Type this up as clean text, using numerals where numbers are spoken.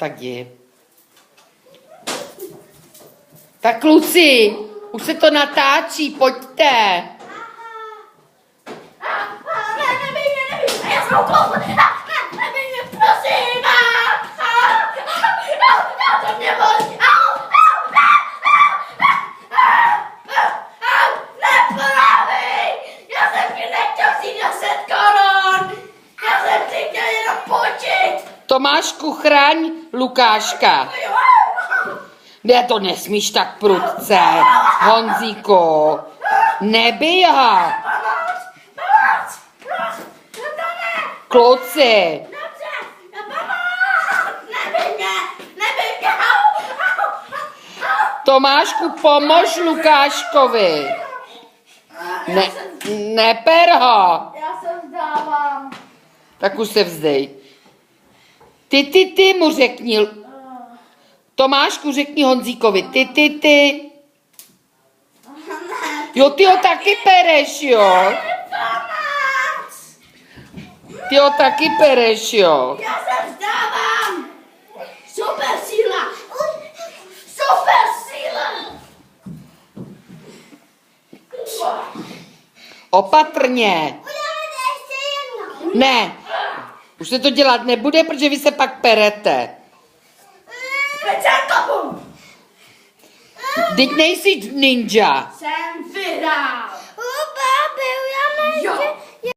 Tak jdi. Tak kluci, už se to natáčí, pojďte. Ne, nebij mě, já jsem uklouzla. Nebij mě, prosím. To mě bolí. Nepravej. Já jsem ti nechtěl vzít 10 korun. Já jsem si chtěl jenom půjčit. Tomášku, chraň Lukáška. Ne, to nesmíš tak prudce, Honzíku. Nebij ho. Kluci. Tomášku, pomož Lukáškovi. Neper ho. Já se vzdávám. Tak už se vzdej. Ty mu řekni. Tomášku, řekni Honzíkovi. Ty. Jo, ty ho taky pereš, jo. Ty ho taky pereš, jo. Já se vzdávám. Super síla. Super síla. Opatrně. Ne, už se to dělat nebude, protože vy se pak perete. Teď nejsi ninja. Jsem vydal. Babi, já nechci. Jo.